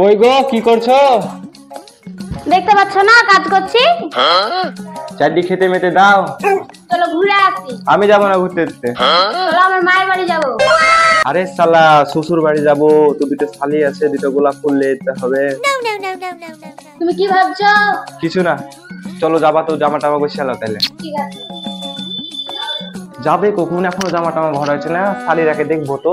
কই গো কি করছো? দেখতে পাচ্ছ না কাজ করছি। চারটি খেতে মেতে দাও। চলো ঘুরে আসি। আমি যাবো না ঘুরতে যেতে। চলো আমার মায়ের বাড়ি যাবো। আরে শালা শ্বশুর বাড়ি যাবো তো, দুটো শালি আছে, দুটো গোলাপ ফুল নিতে হবে। তুমি কি ভাবছো? কিছু না, চলো যাবা তো, জামা টামা গোছালো তাহলে। ঠিক আছে। যাবে কখন? এখনো জামা টামা ভরা হয়েছে না, শালিরাকে দেখবো তো।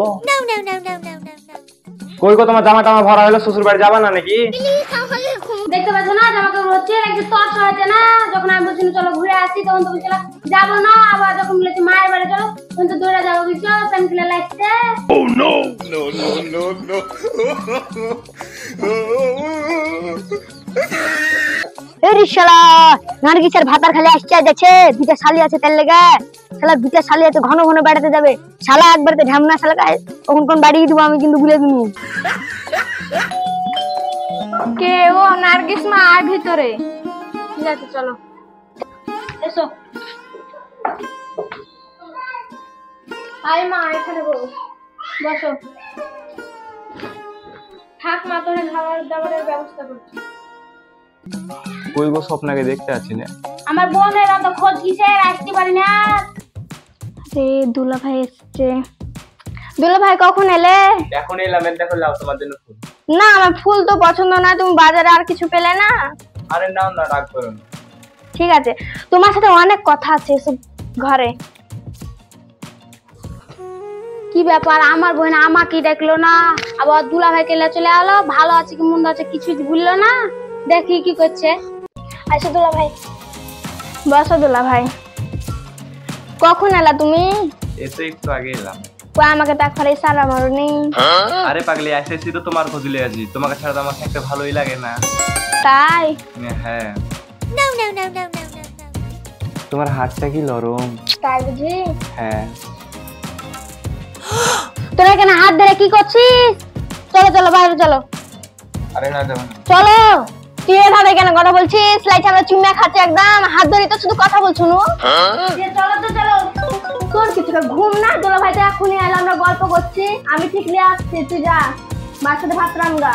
কই গো তোমার জামা টামা ভরা হলো, শ্বশুর বাড়ি যাবা না নাকি? দেখতে পাচ্ছ না জামা কাপড় হচ্ছে, একটু তর্স হয়েছে না। যখন আমি বলছি চলো ঘুরে আসি তখন তুমি চলো যাবো না, আবার যখন বলেছি মায়ের বাড়ি চলো তখন তো দৌড়ে যাবো। বুঝছো প্রেম খেলে লাগছে। শালা নার্গিসের ভাতার খালি আসছে যাচ্ছে, দুটা শালি আছে তেল লেগে। শালা দুটা শালি আছে, ঘন ঘন বেড়াতে যাবে। শালা একবার তো ঢামনা শালা তখন কোন বাড়ি দিব আমি কিন্তু বলে দিবো। কে ও? নার্গিস মা আর ভিতরে। ঠিক আছে চলো এসো। আয় মা এখানে বসো। থাক মা, তোর খাবার দাবারের ব্যবস্থা করছি। কই গো স্বপ্নাকে দেখতে আছি না। আমার বোনের অত খোঁজ কিসের, আসতে পারি না। আরে দুলা ভাই এসছে। দুলা ভাই কখন এলে? এখন এলাম, দেখো লাও তোমার জন্য ফুল। না আমার ফুল তো পছন্দ না, তুমি বাজারে আর কিছু পেলে না? আরে নাও না, রাগ করো না। ঠিক আছে, তোমার সাথে অনেক কথা আছে এসব ঘরে। কি ব্যাপার, আমার বোন আমাকে দেখলো না, আবার দুলা ভাই কেলে চলে এলো। ভালো আছে কি মন্দ আছে কিছু বললো না। দেখি কি করছে। আচ্ছা দুলা ভাই বসো। দুলা ভাই কখন এলা তুমি? এসে একটু আগে এলাম। আমাকে তো একবার ইশারা মারোনি। আরে পাগলি, এসেছি তো তোমার খোঁজলে আছি, তোমাকে ছাড়া তো আমার থাকতে ভালোই লাগে না। তাই? হ্যাঁ। তোমার হাতটা কি নরম। তাই বুঝি? হ্যাঁ। তোরা এখানে হাত ধরে কি করছিস? চলো চলো বাইরে চলো। আরে না যাবো না। চলো। তুই এভাবে কেন কথা বলছিস? লাইচামড়া চুম্মা খাচ্ছে একদম, হাত ধরে তো শুধু কথা বলছো না। চলো তো চলো। তোর কিছুটা ঘুম না? দুলা ভাই তো এখনই এলো, আমরা গল্প করছি। আমি ঠিক নিয়ে আসছি, তুই যা মার সাথে ভাত রান্না।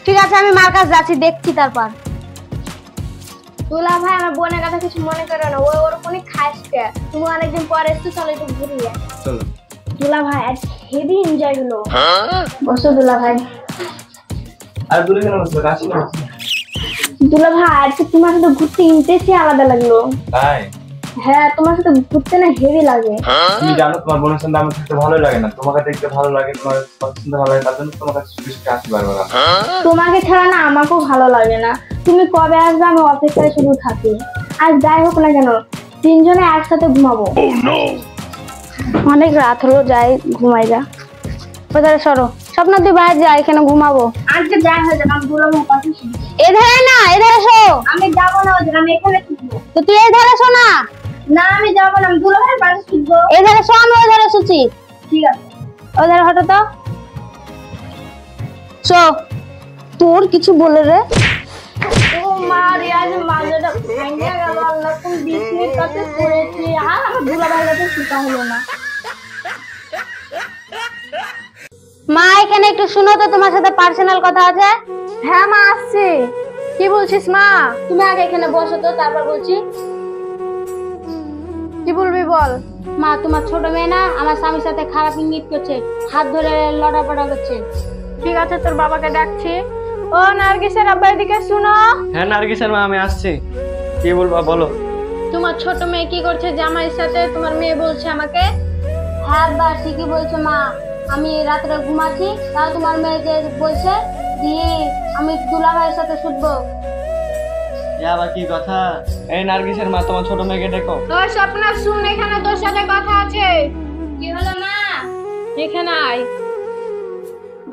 ঠিক আছে আমি মার কাছে যাচ্ছি, দেখছি তারপর। দুলা ভাই আমার বোনের কথা কিছু মনে করো না, ওর কোনই খাসকে। তুমি অনেকদিন পরে এসছো, চলো একটু ঘুরিয়ে। চলো। দুলা ভাই আজ হেভি এনজয় হলো। বসো দুলা ভাই। আর দূরে কেন বসছো? কাছে না। দুলা ভাই আজকে তোমার সাথে ঘুরতে ইন্টারেস্টই আলাদা লাগলো। তাই? হ্যাঁ তোমার সাথে ঘুরতে না হেভি লাগে। তুমি জানো তোমার বোনের সঙ্গে আমার থাকতে ভালো লাগে না, তোমাকে দেখতে ভালো লাগে, তোমার পছন্দ ভালো লাগে, তার জন্য তোমার কাছে ছুটি আসি বারবার। তোমাকে ছাড়া না আমাকেও ভালো লাগে না। তুমি কবে আসবে আমি অপেক্ষায় শুধু থাকি। আজ যাই হোক না কেন তিনজনে একসাথে ঘুমাবো। অনেক রাত হলো, যাই ঘুমাই যা। কোথায় সরো স্বপ্ন, তুই বাইরে যা, এখানে ঘুমাবো। আজকে যাই হয়ে যাক, আমি দুলা ভাই কথা শুনি। এধারে না, এধারে শো। আমি যাবো না, ওই আমি এখানে থাকবো। তো তুই এধারে শো না। না আমি যাবো না, আমি দুলা ভাইয়ের পাশে শুনবো। এধারে শো, আমি ওধারে শুছি। ঠিক আছে ওধারে হটো তো। শো। তোর কিছু বলে রে? ও মার আজ মাঝেটা ভেঙে গেল। আল্লাহ কোন 20 মিনিট কাছে পড়েছি, আর আমার দুলা ভাইয়ের কাছে শুকা হলো না। মা এখানে একটু শুনো তো, তোমার সাথে পার্সোনাল কথা আছে। হ্যাঁ মা আসছি। কি বলছিস মা? তুমি আগে এখানে বসো তো, তারপর বলছি। কি বলবি বল। মা তোমার ছোট মেয়ে না আমার স্বামীর সাথে খারাপ ইঙ্গিত করছে, হাত ধরে লড়াপড়া করছে। ঠিক আছে তোর বাবাকে ডাকছি। ও নার্গিসের আব্বা এদিকে শুনো। হ্যাঁ নার্গিসের মা, আমি আসছি। কি বলবা বলো। তোমার ছোট মেয়ে কি করছে জামাইয়ের সাথে, তোমার মেয়ে বলছে আমাকে। হ্যাঁ আব্বা ঠিকই বলছো মা, আমি রাত্রে ঘুমাচ্ছি তাও তোমার মেয়ে যে বলছে দিয়ে আমি দুলা ভাইয়ের সাথে শুটবো। আবার কি কথা? এই নার্গিসের মা, তোমার ছোট মেয়েকে দেখো। তোর স্বপ্ন শুন, এখানে তোর সাথে কথা আছে। কি হলো মা? এখানে আয়।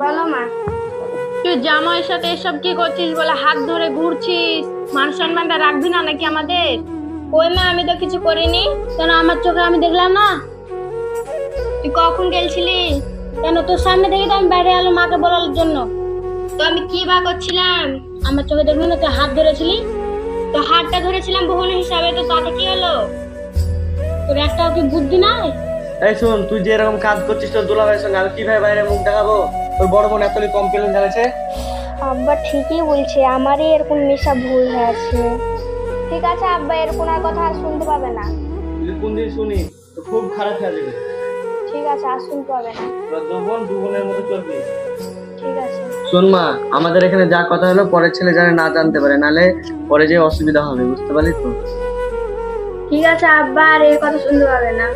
বলো মা। তুই জামাইয়ের সাথে এসব কি করছিস বলে হাত ধরে ঘুরছিস? মান সম্মানটা রাখবি না নাকি আমাদের? ওই মা আমি তো কিছু করিনি, কেন আমার চোখে আমি দেখলাম না? তুই কখন গেলছিলি? কেন তোর সামনে থেকে তো আমি বাইরে এলো মাকে বলার জন্য। তো আমি কি বা করছিলাম? আমার চোখে দেখবি না তুই হাত ধরেছিলি? তো হাতটা ধরেছিলাম বোন হিসাবে, তো তাতে কি হলো? তোর একটা কি বুদ্ধি নাই? এই শুন, তুই যে এরকম কাজ করছিস তোর দুলাভাইয়ের সঙ্গে, আমি কিভাবে বাইরে মুখ দেখাবো? তোর বড় বোন এতই কমপ্লেন জানাচ্ছে। আব্বা ঠিকই বলছে, আমারই এরকম নেশা ভুল হয়েছে। ঠিক আছে আব্বা, এরকম আর কথা আর শুনতে পাবে না। যদি কোনদিন শুনি তো খুব খারাপ হয়ে যাবে। ঠিক আছে, আর শুনতে পাবে না। তোরা দুবোনের মতো চলবি। ঠিক আছে। শোন মা, আমাদের এখানে যা কথা হলো পরের ছেলে যেন না জানতে পারে, নালে পরে যে অসুবিধা হবে, বুঝতে পারলি তো? ঠিক আছে আব্বা, আর এর কথা শুনতে পাবে না।